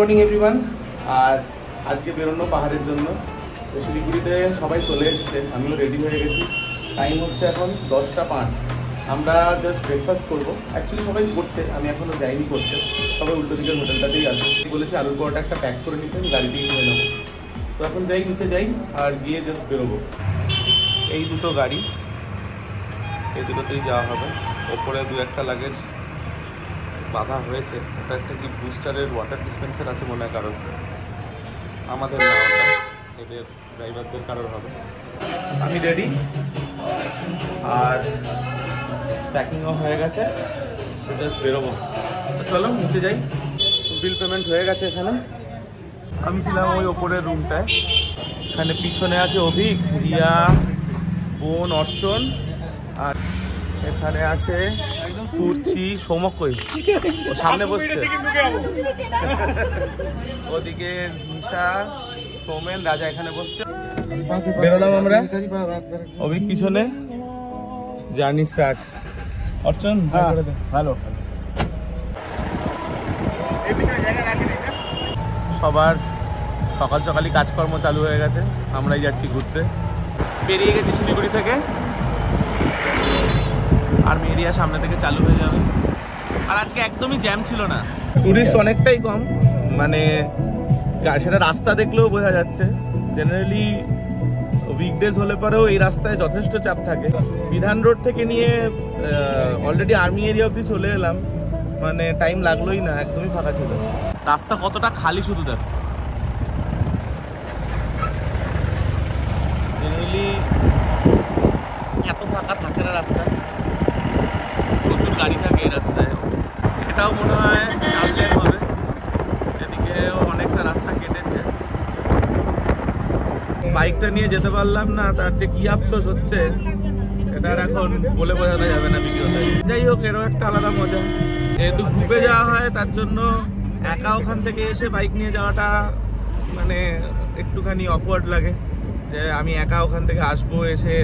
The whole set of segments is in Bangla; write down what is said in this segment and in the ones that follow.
Morning everyone. আর আজকে বেরোনো পাহাড়ের জন্য শিলিগুড়িতে সবাই চলে এসেছে, আমিও রেডি হয়ে গেছি। টাইম হচ্ছে এখন 10টা 5। আমরা জাস্ট ব্রেকফাস্ট করবো। অ্যাকচুয়ালি সবাই করছে, আমি এখনও যাইনি করতে, সবাই উল্টো দিকের হোটেলটাতেই আছে। বলেছি আলুর পরোটা একটা প্যাক করে নিতে, আমি গাড়িতেই খেয়ে নেবো। তো এখন যাই, নিচে যাই আর গিয়ে জাস্ট বেরোবো। এই দুটো গাড়ি, এই দুটোতেই যাওয়া হবে। ওপরে দু একটা লাগেজ বাধা হয়েছে। ওটা একটা কি বুস্টারের ওয়াটার ডিসপেন্সার আছে মনে হয় কারোর, আমাদের না, ওটা এদের ড্রাইভারদের কারোর হবে। আমি রেডি আর প্যাকিংও হয়ে গেছে, জাস্ট বেরোবো। তো চলো নিচে যাই। বিল পেমেন্ট হয়ে গেছে এখানে। আমি ছিলাম ওই ওপরের রুমটায়। এখানে পিছনে আছে অভিক, রিয়া, বোন, অর্চন, আর এখানে আছে কুর্চি, সৌমক কই ও সামনে বসছে, ওদিকে নিশা, সৌমেন, রাজা এখানে বসছে। বেরোলাম আমরা, অভিক পিছনে। Journey starts. অর্চন ভালো। সবার সকাল সকালই কাজকর্ম চালু হয়ে গেছে, আমরাই যাচ্ছি ঘুরতে। বেরিয়ে গেছি শিলিগুড়ি থেকে, আর এরিয়া সামনে থেকে চালু হয়ে যাবে। আর আজকে একদমই জ্যাম ছিল না, টুরিস্ট অনেকটাই কম, মানে সেটা রাস্তা দেখলেও বোঝা যাচ্ছে। জেনারেলি উইকডেজ হলে পরেও এই রাস্তায় যথেষ্ট চাপ থাকে। বিধান রোড থেকে নিয়ে অলরেডি আর্মি এরিয়া অবধি চলে এলাম, মানে টাইম লাগলোই না, একদমই ফাঁকা ছিল। রাস্তা কতটা খালি শুধু দেখো। জেনারেলি এত ফাঁকা থাকে না রাস্তায়, প্রচুর গাড়ি থাকে এই রাস্তায়। এটাও মনে হয় 4 লেন হবে, এদিকেও অনেকটা রাস্তা কেটেছে। বাইকটা নিয়ে যেতে পারলাম না, তার যে কি আফসোস হচ্ছে এটার এখন বলে বোঝানো যাবে না ভিডিওতে। যাই হোক, এরও একটা আলাদা মজা। যেহেতু গ্রুপে যাওয়া হয় তার জন্য একা ওখান থেকে এসে বাইক নিয়ে যাওয়াটা মানে একটুখানি অকওয়ার্ড লাগে, যে আমি একা ওখান থেকে আসবো, এসে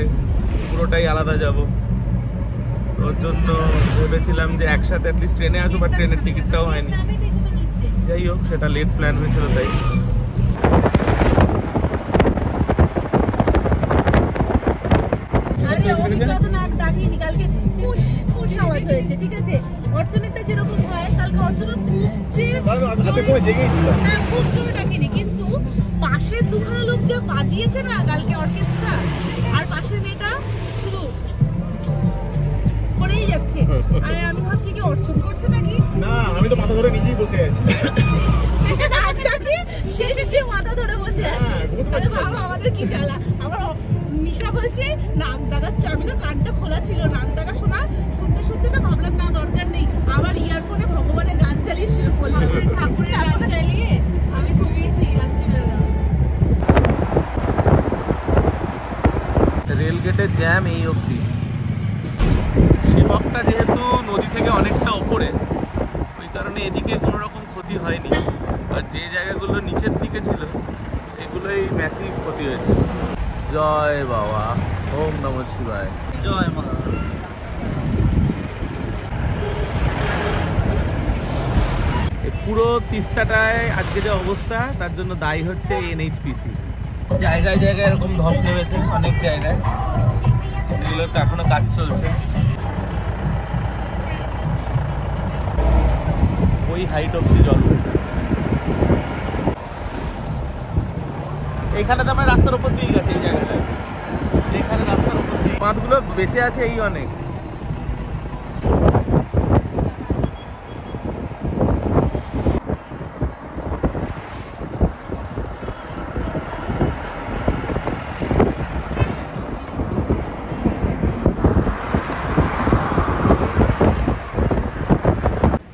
পুরোটাই আলাদা যাব। ওর জন্য ভেবেছিলাম যে একসাথে অ্যাটলিস্ট ট্রেনে আসবো, বাট ট্রেনের টিকিটটাও হয়নি। যাই হোক, সেটা লেট প্ল্যান হয়েছিল তাই। কিন্তু পাশের দুখানা লোক যে বাজিয়েছে না কালকে অর্কেস্ট্রা, আর পাশের মেয়েটা শুধু করেই যাচ্ছে। আমি ভাবছি কি অর্চন করছে নাকি, না আমি তো মাথা ধরে নিজেই বসে আছি। সে নিজে মাথা ধরে বসে আছে। ভাবা আমাদের কি জ্বালা। আবার নিশা বলছে নাক ডাকার চাবি না, কানটা খোলা ছিল, নাক ডাকা শোনা শুনতে শুনতে না ভাবলাম না দরকার নেই। আবার ইয়ারফোনে ভগবানের গান চালিয়ে শুয়ে পড়লাম, ঠাকুরের গান চালিয়ে আমি ঘুমিয়েছি রাত্রিবেলা। রেলগেটের জ্যাম এই অবধি। সেবকটা যেহেতু নদী থেকে অনেকটা ওপরে, ওই কারণে এদিকে কোনো রকম ক্ষতি হয়নি। আর যে জায়গাগুলো নিচের দিকে ছিল সেগুলোই ম্যাসিভ ক্ষতি হয়েছে। জয় বাবা, ওম নমঃ শিবায়, জয় মা। পুরো তিস্তাটায় আজকে যে অবস্থা, তার জন্য দায়ী হচ্ছে NHPC। জায়গায় জায়গায় এরকম ধস নেমেছে, অনেক জায়গায়। এগুলোর তো এখনো কাজ চলছে। ওই হাইট অব্দি জল হয়েছে। এইখানে তো আমার রাস্তার উপর দিয়ে গেছে, এই জায়গাটায়। এইখানে রাস্তার উপর দিয়ে বাঁধগুলো বেঁচে আছে এই অনেক।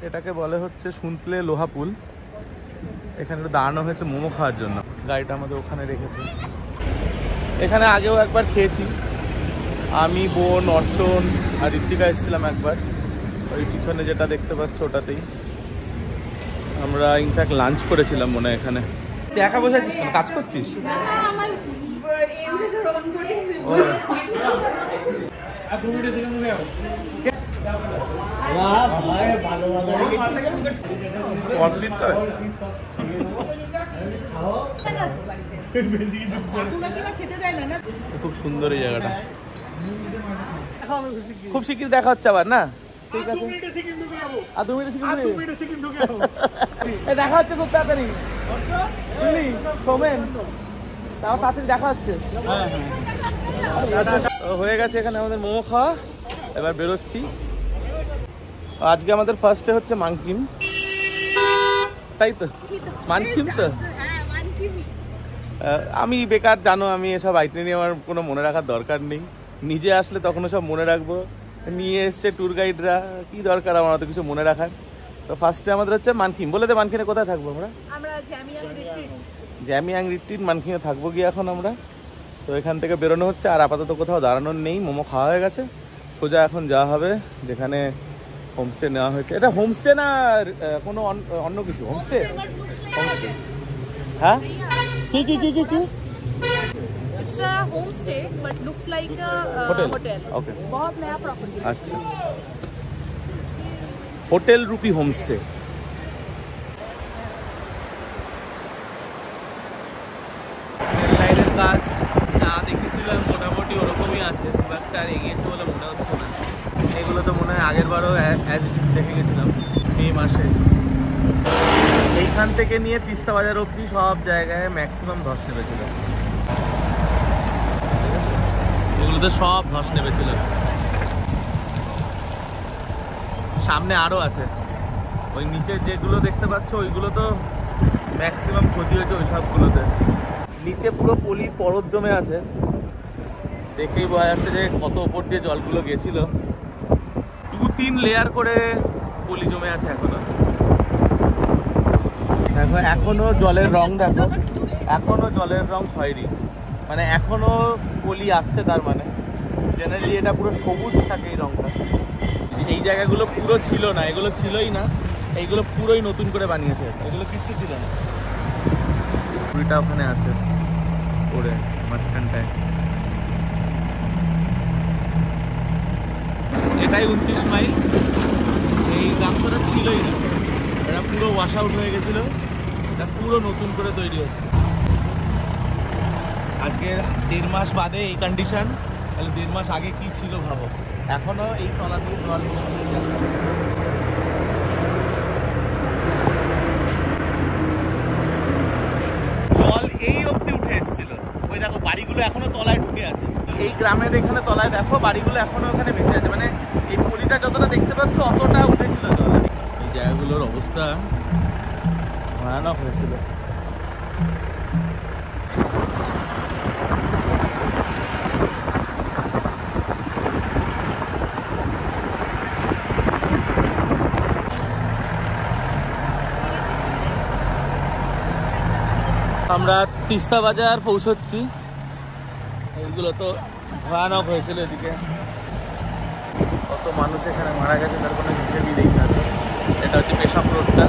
এটাকে বলে হচ্ছে সুন্তলে লোহা পুল। এখানে দাঁড়ানো হয়েছে মোমো খাওয়ার জন্য। গাড়িটা আমাদের ওখানে রেখেছে। এখানে আগেও একবার খেয়েছি আমি, বোন, অর্চন আর ঋত্বিকা এসেছিলাম একবার। ওই পিছনে যেটা দেখতে পাচ্ছ ওটাতেই আমরা ইনফ্যাক্ট লাঞ্চ করেছিলাম মনে হয় এখানে। তুই একা বসে আছিস কেন, কাজ করছিস? কমপ্লিট করে খেতে দেয় না। খুব সুন্দর এই জায়গাটা, খুব শিগগির দেখা হচ্ছে আবার না? ঠিক আছে, আর 2 মিনিটে শিখিয়ে দেখা হচ্ছে খুব তাড়াতাড়ি। বুঝলি সোমেন, তাও তাড়াতাড়ি দেখা হচ্ছে। হয়ে গেছে এখানে আমাদের মোমো খাওয়া, এবার বেরোচ্ছি। আজকে আমাদের ফার্স্টে হচ্ছে মানকিন, তাই তো? মানকিন তো আমি বেকার, জানো আমি এসব আইটেম নিয়ে আমার কোনো মনে রাখার দরকার নেই। নিজে আসলে তখন সব মনে রাখবো, নিয়ে এসছে ট্যুর গাইডরা, কি দরকার আমার অত কিছু মনে রাখার। তো ফার্স্টে আমাদের হচ্ছে মানকিন। বলে দে মানকিনে কোথায় থাকবো আমরা? জ্যামিয়াং রিট্রিট মানকিনে থাকবো গিয়ে এখন আমরা। তো এখান থেকে বেরোনো হচ্ছে, আর আপাতত কোথাও দাঁড়ানোর নেই, মোমো খাওয়া হয়ে গেছে। সোজা এখন যাওয়া হবে যেখানে হোমস্টে নেওয়া হয়েছে। এটা হোমস্টে না কোনো অন্য কিছু? Homestay, homestay. হ্যাঁ কি কি কি কি কি? It's a homestay but looks like a hotel. Okay. बहुत नया property. अच्छा, হোটেল রূপী হোমস্টে। লাইনের কাজ যা দেখেছিলাম মোটামুটি ওরকমই আছে, খুব একটা আর এগিয়েছে বলে মনে হচ্ছে না। এগুলো তো মনে হয় আগের বারও অ্যাজ ইট ইজ দেখে গেছিলাম মে মাসে। এইখান থেকে নিয়ে তিস্তা বাজার অবধি সব জায়গায় ম্যাক্সিমাম ধস নেমেছিল, এগুলোতে সব ধস নেমেছিল। সামনে আরও আছে, ওই নিচে যেগুলো দেখতে পাচ্ছ ওইগুলো তো ম্যাক্সিমাম ক্ষতি হয়েছে ওই সবগুলোতে। নিচে পুরো পলি পরত জমে আছে, দেখেই বোঝা যাচ্ছে যে কত ওপর দিয়ে জলগুলো গেছিল। 2-3 লেয়ার করে পলি জমে আছে এখনো। দেখো এখনো জলের রং, দেখো এখনো জলের রং হয়নি, মানে এখনো পলি আসছে। তার মানে জেনারেলি এটা পুরো সবুজ থাকে এই রংটা। এই জায়গাগুলো পুরো ছিল না, এগুলো ছিলই না, এইগুলো পুরোই নতুন করে বানিয়েছে, এগুলো কিচ্ছু ছিল না। পুরীটা ওখানে আছে পড়ে মাঝখানটায়। এটাই 29 মাইল। এই রাস্তাটা ছিলই না, এটা পুরো ওয়াশ আউট হয়ে গেছিল, এটা পুরো নতুন করে তৈরি হচ্ছে। আজকে 1.5 মাস বাদে এই কন্ডিশন, তাহলে 1.5 মাস আগে কি ছিল ভাবো। এখনো এই তলা দিয়ে জল নিয়ে যাচ্ছে। জল এই অবধি উঠে এসেছিল, ওই দেখো বাড়িগুলো এখনো তলায় ঢুকে আছে। এই গ্রামের এখানে তলায় দেখো বাড়িগুলো এখনো ওখানে ভেসে আছে, মানে এই পলিটা যতটা দেখতে পাচ্ছ অতটা উঠেছিল জল। এই জায়গাগুলোর অবস্থা ভয়ানক হয়েছিল। আমরা তিস্তা বাজার পৌঁছচ্ছি। এইগুলো তো ভয়ানক হয়েছিল, এদিকে কত মানুষ এখানে মারা গেছে তার কোনো হিসেবই নেই। এটা হচ্ছে পেশাব রোডটা,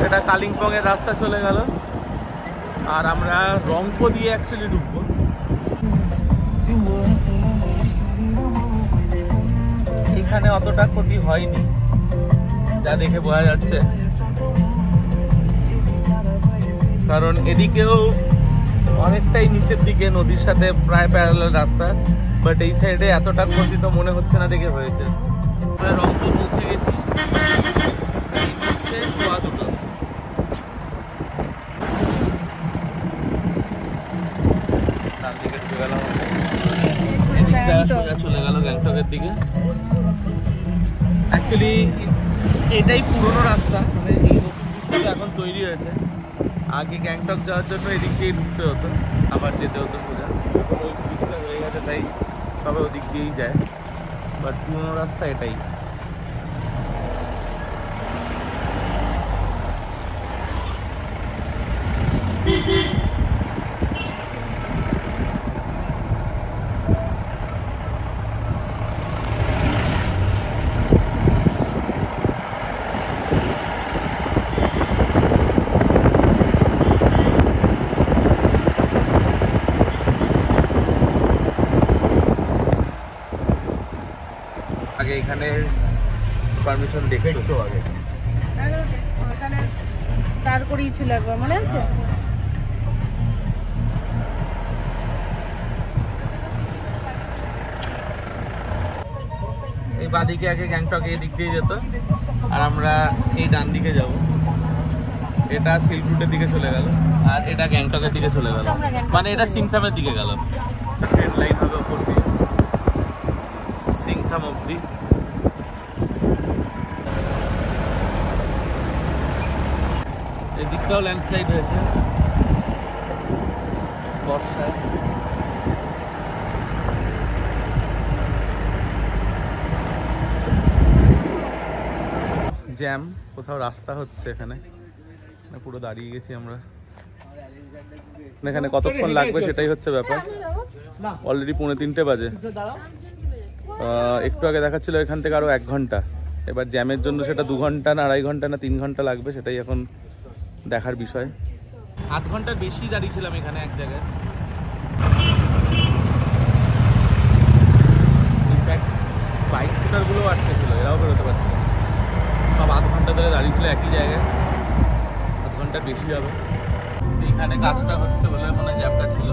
এটা কালিম্পং এর রাস্তা চলে গেল, আর আমরা রংপো দিয়ে অ্যাকচুয়ালি ঢুকবো। এখানে অতটা ক্ষতি হয়নি যা দেখে বোঝা যাচ্ছে, কারণ এদিকেও অনেকটাই নিচের দিকে নদীর সাথে প্রায় প্যারালাল রাস্তা, বাট এই সাইডে এতটা ক্ষতি তো মনে হচ্ছে না দেখে হয়েছে। আমরা রংপুর পৌঁছে গেছি, হচ্ছে সোয়া 2টো। তার দিকে ঢুকে গেলাম, এদিকটা সোজা চলে গেল গ্যাংটকের দিকে। অ্যাকচুয়ালি এটাই পুরনো রাস্তা, মানে এই নতুন ব্রিজটা তো এখন তৈরি হয়েছে। আগে গ্যাংটক যাওয়ার জন্য এদিক দিয়েই ঢুকতে হতো, আবার যেতে হতো সোজা। এখন ওই ব্রিজটা হয়ে গেছে তাই সবাই ওদিক দিয়েই যায়, বাট পুরনো রাস্তা এটাই। আগে ওখানে পারমিশন দেখতো আগে। ওখানে দাঁড় করিয়েছিল একবার, মনে আছে? এই বাদিকে আগে গ্যাংটক এই দিক দিয়ে যেত, আর আমরা এই ডান দিকে যাব। এটা সিল্ক রুটের দিকে চলে গেল, আর এটা গ্যাংটকের দিকে চলে গেল, মানে এটা সিংথামের দিকে গেল। ট্রেন লাইন হবে ওপর দিয়ে সিংথাম অব্দি। এই দিকটাও ল্যান্ডস্লাইড হয়েছে বর্ষায়। জ্যাম, কোথাও রাস্তা হচ্ছে এখানে, পুরো দাঁড়িয়ে গেছি আমরা। এখানে কতক্ষণ লাগবে সেটাই হচ্ছে ব্যাপার। অলরেডি 2:45 বাজে। একটু আগে দেখাচ্ছিল এখান থেকে আরো 1 ঘন্টা। এবার জ্যামের জন্য সেটা 2 ঘন্টা না 2.5 ঘন্টা না 3 ঘন্টা লাগবে, সেটাই এখন দেখার বিষয়। 8 ঘন্টার বেশি দাঁড়িয়েছিলাম এখানে এক জায়গায়। ইনফ্যাক্ট বাইক স্কুটারগুলোও আটকে ছিল, এরাও বেরোতে পারছিল না। সব 8 ঘন্টা ধরে দাঁড়িয়েছিল একই জায়গায়, 8 ঘন্টার বেশি হবে। এইখানে কাজটা হচ্ছে বলে মনে হয় জ্যামটা ছিল।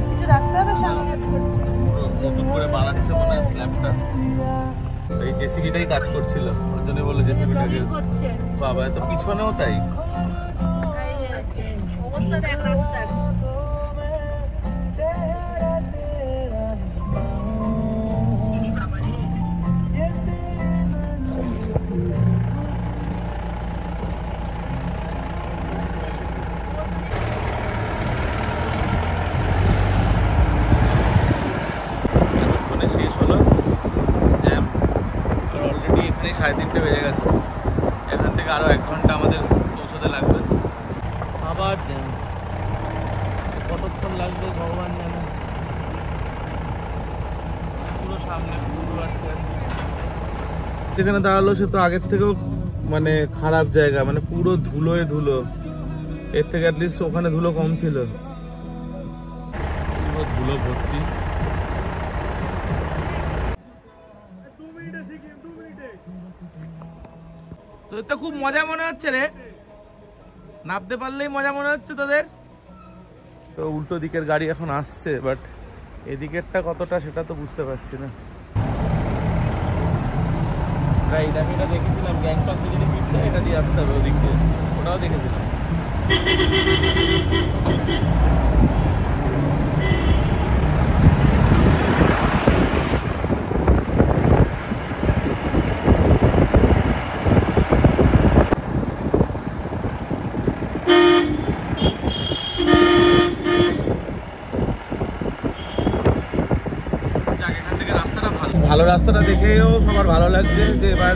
কিছু রাখতে হবে সামনে, নতুন করে বানাচ্ছে মনে হয় স্ল্যাবটা। এই জেসিবিটাই কাজ করছিল, ওর জন্য বলে জেসিবিটাকে। বাবা, এত পিছনেও তাই অবস্থা দেখ রাস্তার। শেষ হলো জ্যাম, আর অলরেডি এখানে 3:30 বেজে গেছে। এখান থেকে আরো 1 ঘন্টা আমাদের পৌঁছতে লাগবে। আবার জ্যাম, কতক্ষণ লাগবে ভগবান জানে। পুরো সামনে পুরো আটকে আছে। যেখানে দাঁড়ালো সে তো আগের থেকেও মানে খারাপ জায়গা, মানে পুরো ধুলোয় ধুলো। এর থেকে অ্যাটলিস্ট ওখানে ধুলো কম ছিল, পুরো ধুলো ভর্তি। তোদের তো খুব মজা মনে হচ্ছে রে, নামতে পারলেই মজা মনে হচ্ছে তোদের। তো উল্টো দিকের গাড়ি এখন আসছে, বাট এদিকেরটা কতটা সেটা তো বুঝতে পারছি না। রাইট, আমি এটা দেখেছিলাম গ্যাংটক থেকে যদি ফিরতে এটা দিয়ে আসতে হবে ওদিক দিয়ে, ওটাও দেখেছিলাম। ভালো রাস্তাটা দেখেও সবার ভালো লাগছে যে এবার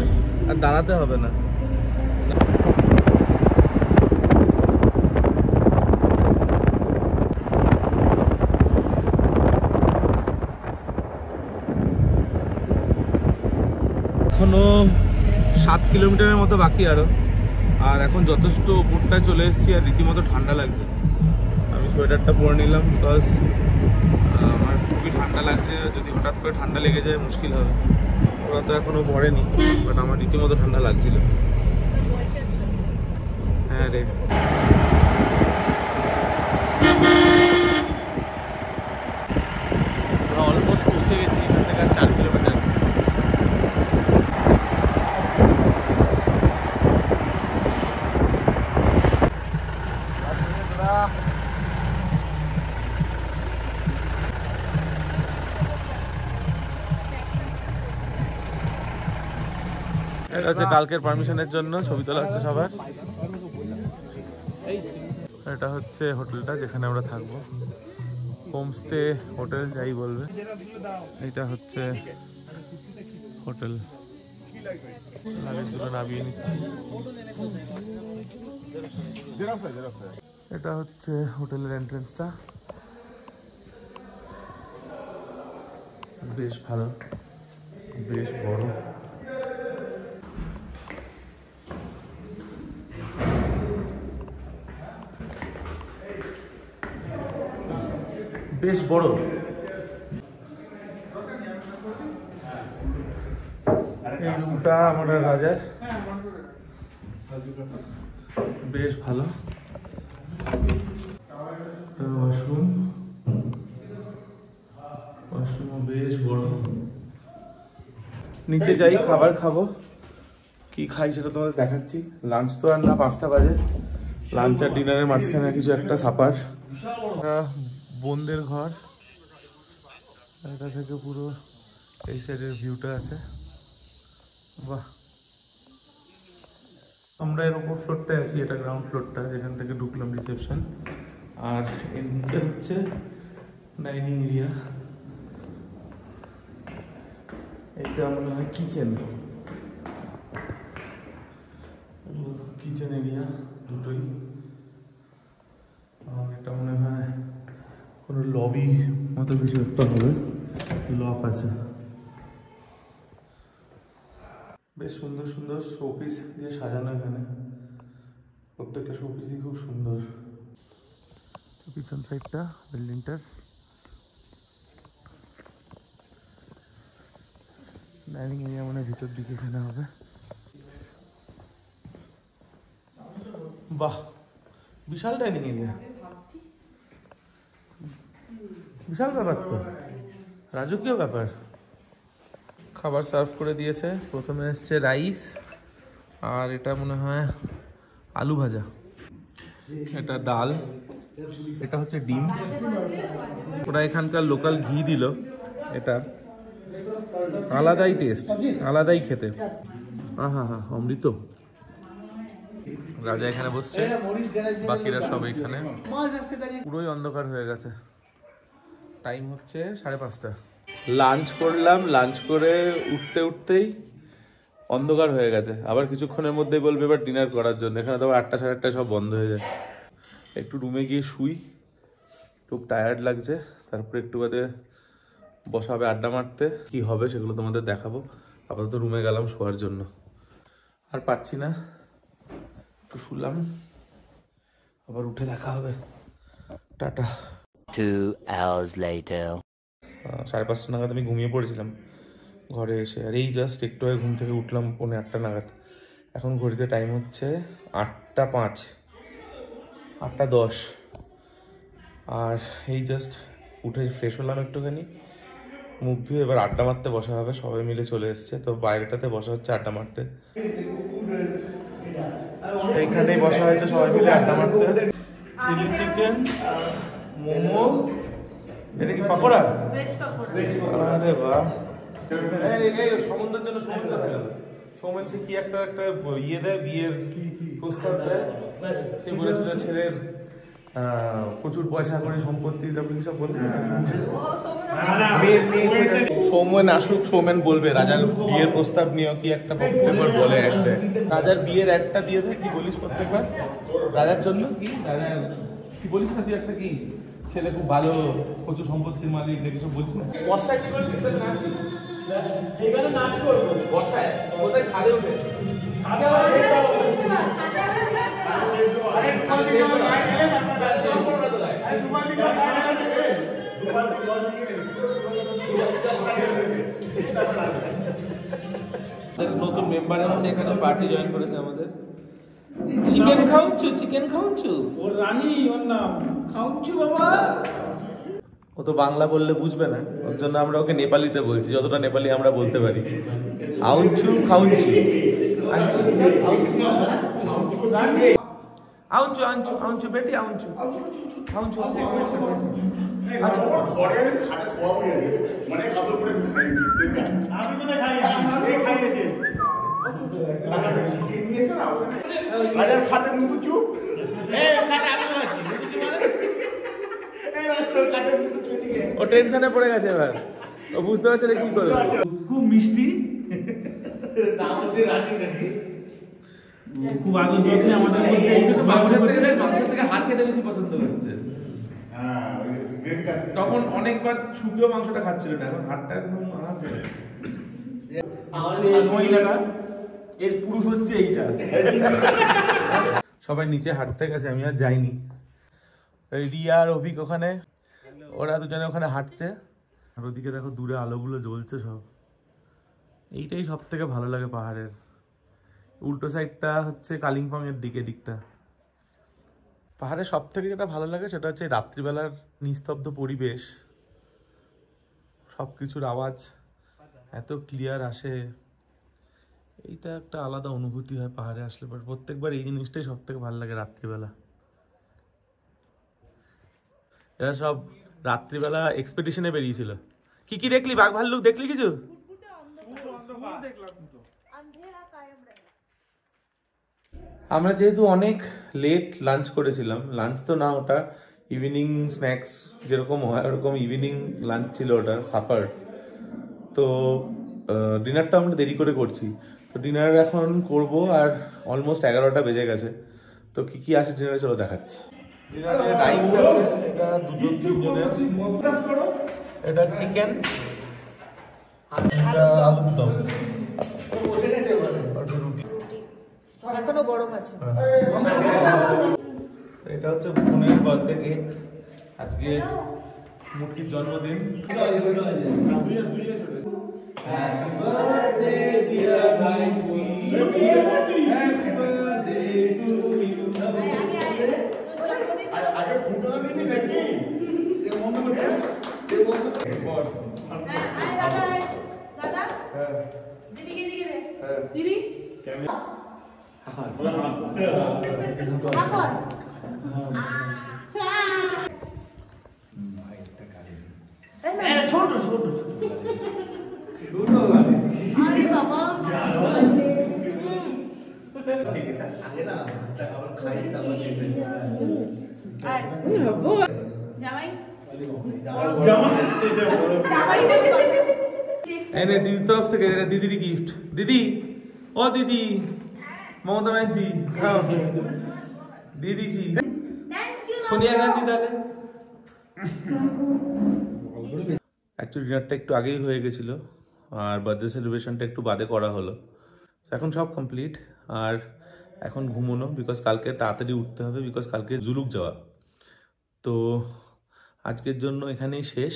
আর দাঁড়াতে হবে না। এখনো 7 কিলোমিটারের মতো বাকি আরো, আর এখন যথেষ্ট উপরটায় চলে এসেছি, আর রীতিমতো ঠান্ডা লাগছে। আমি সোয়েটারটা পরে নিলাম বিকজ আমার খুবই ঠান্ডা লাগছে। যদি হঠাৎ করে ঠান্ডা লেগে যায় মুশকিল হবে। ওরা তো এখনো পড়েনি, বাট আমার রীতিমতো ঠান্ডা লাগছিল। হ্যাঁ রে, আমরা অলমোস্ট পৌঁছে গেছি। এখান থেকে আর 4 কিলোমিটার। এটা হচ্ছে কালকের পারমিশনের জন্য ছবি তোলা হচ্ছে সবার। এটা হচ্ছে হোটেলটা যেখানে আমরা থাকবো, হোমস্টে হোটেল যাই বলবে। এটা হচ্ছে হোটেল। লাগেজগুলো নামিয়ে নিচ্ছি। এটা হচ্ছে হোটেলের এন্ট্রেন্সটা, বেশ ভালো, বেশ বড়। বেশ বড়। রুমটা আমার আর রাজার বেশ ভালো। ওয়াশরুম বেশ বড়। নিচে যাই, খাবার খাবো। কি খাই সেটা তোমাদের দেখাচ্ছি। লাঞ্চ তো আর না, 5টা বাজে। লাঞ্চ আর ডিনারের মাঝখানে কিছু একটা সাপার। বোনদের ঘর, এটা থেকে পুরো এই সাইডের ভিউটা আছে। বাহ, আমরা এর উপর ফ্লোরটায় আছি, এটা গ্রাউন্ড ফ্লোরটা, যেখান থেকে ঢুকলাম রিসেপশন। আর এর নিচে হচ্ছে ডাইনিং এরিয়া। এটা মনে হয় কিচেন এরিয়া দুটোই। আর এটা মনে হয় কোনো লবি মতো কিছু একটা হবে, লক আছে। বেশ সুন্দর সুন্দর শোপিস দিয়ে সাজানো এখানে, প্রত্যেকটা শোপিসই খুব সুন্দর। পিছন সাইডটা বিল্ডিংটার ডাইনিং এরিয়া মানে ভিতর দিকে এখানে হবে। বাহ, বিশাল ডাইনিং এরিয়া, বিশাল ব্যাপার তো, রাজকীয় ব্যাপার। খাবার সার্ভ করে দিয়েছে। প্রথমে এসছে রাইস, আর এটা মনে হয় আলু ভাজা, এটা ডাল, এটা হচ্ছে ডিম। ওরা এখানকার লোকাল ঘি দিল, এটা আলাদাই টেস্ট, আলাদাই খেতে। আহা হা, অমৃত। রাজা এখানে বসছে, বাকিরা সব এখানে। পুরোই অন্ধকার হয়ে গেছে। টাইম হচ্ছে 5:30। লাঞ্চ করলাম, লাঞ্চ করে উঠতেই অন্ধকার হয়ে গেছে। আবার কিছুক্ষণের মধ্যেই বলবে এবার ডিনার করার জন্য। এখানে তো 8টা 8:30 সব বন্ধ হয়ে যায়। একটু রুমে গিয়ে শুই, খুব টায়ার্ড লাগছে। তারপরে একটু বাদে বসাবে আড্ডা মারতে। কি হবে সেগুলো তোমাদের দেখাবো। আপাতত রুমে গেলাম শোয়ার জন্য, আর পাচ্ছি না, একটু শুলাম, আবার উঠে দেখা হবে। টাটা। 2 hours later. 5:30 নাগাদ আমি ঘুমিয়ে পড়েছিলাম ঘরে এসে। আর এই জাস্ট একটু আগে ঘুম থেকে উঠলাম 8:45 নাগাদ। এখন ঘড়িতে টাইম হচ্ছে 8:05, 8:10। আর এই জাস্ট উঠে ফ্রেশ হলাম একটুখানি, মুখ ধুয়ে এবার আড্ডা মারতে বসা হবে। সবাই মিলে চলে এসছে, তো বাইরেটাতে বসা হচ্ছে আড্ডা মারতে। এইখানেই বসা হয়েছে সবাই মিলে আড্ডা মারতে। চিলি চিকেন, মোমো, এটা কি পাকোড়া? আরে বাহ, এই সমুদ্রের জন্য সমুদ্র থাকে। সৌমেন সে কি একটা ইয়ে দেয়, বিয়ের কি প্রস্তাব দেয়। সে বলেছিল ছেলের প্রচুর পয়সা করে সম্পত্তি, তারপরে সব বলছে। সৌমেন আসুক, সৌমেন বলবে রাজার বিয়ের প্রস্তাব নিয়েও কি একটা প্রত্যেকবার বলে একটা। রাজার বিয়ের একটা দিয়ে দেয়, কি বলিস প্রত্যেকবার রাজার জন্য? কি বলিস না তুই একটা, কি ছেলে খুব ভালো, প্রচুর সম্পত্তির মালিক, কিছু বলিস না? বর্ষায় কি বলছিস? এখানে নাচ করবো বর্ষায়, কোথায় ছাদে উঠে? নতুন মেম্বার আসছে এখানে, পার্টি জয়েন করেছে আমাদের। Chicken খাওয়াচ্ছু, chicken খাওয়াচ্ছু। ওর রানী, ওর নাম খাওয়াচ্ছু বাবা। ও তো বাংলা বললে বুঝবে না, ওর জন্য আমরা ওকে নেপালিতে বলছি, যতটা নেপালি আমরা বলতে পারি। আউনছু খাউনছু, আউনছু আউনছু আউনছু বেটি, আউনছু আউনছু আউনছু। আচ্ছা, ওর ঘরে খাটে শোয়া হয়ে গেছে, মানে কাদর করে খাইয়েছিস? আমি কোথায় খাইয়েছি? এই খাইয়েছে লাগাতে চিকেন নিয়েছে না ওখানে। রাজার খাটের মুখ চুপ, এই খাটে আমি আছি, বুঝলি মানে? এই রাজার খাটের মুখ চুপ। ও টেনশনে পড়ে গেছে এবার, ও বুঝতে পারছে না কি করবে। খুব মিষ্টি, নাম হচ্ছে রানী নাকি? খুব আদর যত্নে আমাদের মধ্যে। এই জন্য মাংসের থেকে হাত খেতে বেশি পছন্দ করছে। তখন অনেকবার ছুকেও মাংসটা খাচ্ছিল না, এখন হাতটা একদম মহিলাটা, এর পুরুষ হচ্ছে এইটা। সবাই নিচে হাঁটতে গেছে, আমি আর যাইনি। রিয়া আর অভিক ওখানে, ওরা দুজনে ওখানে হাঁটছে। আর ওদিকে দেখো দূরে আলোগুলো জ্বলছে সব, এইটাই সব থেকে ভালো লাগে পাহাড়ের। উল্টো সাইডটা হচ্ছে কালিম্পং এর দিকটা। পাহাড়ের সব থেকে যেটা ভালো লাগে সেটা হচ্ছে রাত্রিবেলার নিস্তব্ধ পরিবেশ, সব কিছুর আওয়াজ এত ক্লিয়ার আসে, এইটা একটা আলাদা অনুভূতি হয় পাহাড়ে আসলে। প্রত্যেকবার এই জিনিসটাই সব থেকে ভালো লাগে রাত্রিবেলা। এরা সব রাত্রিবেলা এক্সপেডিশনে বেরিয়েছিল। কি কি দেখলি? বাঘ ভাল্লুক দেখলি কিছু? আমরা যেহেতু অনেক লেট লাঞ্চ করেছিলাম, লাঞ্চ তো না, ওটা ইভিনিং স্ন্যাক্স যেরকম হয় ওরকম ইভিনিং লাঞ্চ ছিল, ওটা সাপার। তো ডিনারটা আমরা দেরি করে করছি, তো ডিনার এখন করব আর অলমোস্ট 11টা বেজে গেছে। তো কি কি আছে ডিনারে চলো দেখাচ্ছি। ডিনারে রাইস আছে, এটা দুজন তিনজনের, এটা চিকেন, এটা আলুর দম, এখনো গরম আছে। এটা হচ্ছে বোনের বার্থডে কেক, আজকে মুটকির জন্মদিন। দিদি ছোট আরে বাবা জামাই এনে দিদির তরফ থেকে, এটা দিদির গিফট। দিদি, ও দিদি, মমতা ব্যানার্জি খাও, দিয়ে দিয়েছি। সোনিয়া গান্ধী তাহলে অ্যাকচুয়ালি ডিনারটা একটু আগেই হয়ে গেছিলো আর বার্থডে সেলিব্রেশনটা একটু বাদে করা হলো। এখন সব কমপ্লিট আর এখন ঘুমোনো, বিকজ কালকে তাড়াতাড়ি উঠতে হবে, বিকজ কালকে জুলুক যাওয়া। তো আজকের জন্য এখানেই শেষ,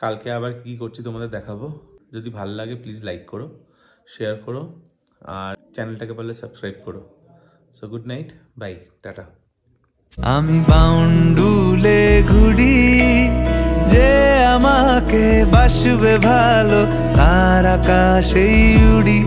কালকে আবার কি করছি তোমাদের দেখাবো। যদি ভালো লাগে প্লিজ লাইক করো, শেয়ার করো আর চ্যানেলটাকে পারলে সাবস্ক্রাইব করো। So good night, bye, tata. আমি বাউন্ডুলে ঘুরি, যে আমাকে বাসবে ভালো তার আকাশেই উড়ি।